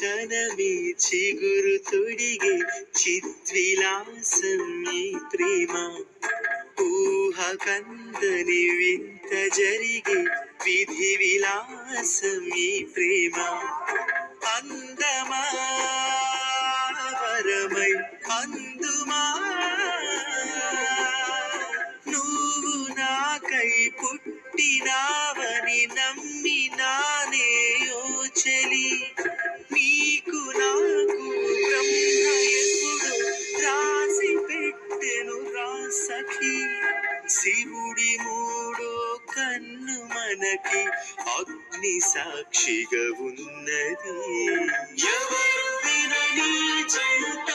కనమి చిగురు తొడిగే చిద్విలాసం ఈ ప్రేమ. ఊహ కందని వింత జరిగే విధి విలాసం ఈ ప్రేమ. అందమా వరమై అందుమా, నువ్వు నాకై పుట్టినావని నమ్మినానే ఓ చెలి. నీకు నాకు బ్రహ్మ ఎప్పుడు రాసి పెట్టెను రా సఖి. శివుడి మూడో కన్ను మనకి అగ్ని సాక్షిగా ఉన్నది. ఎవరు వినని చెంత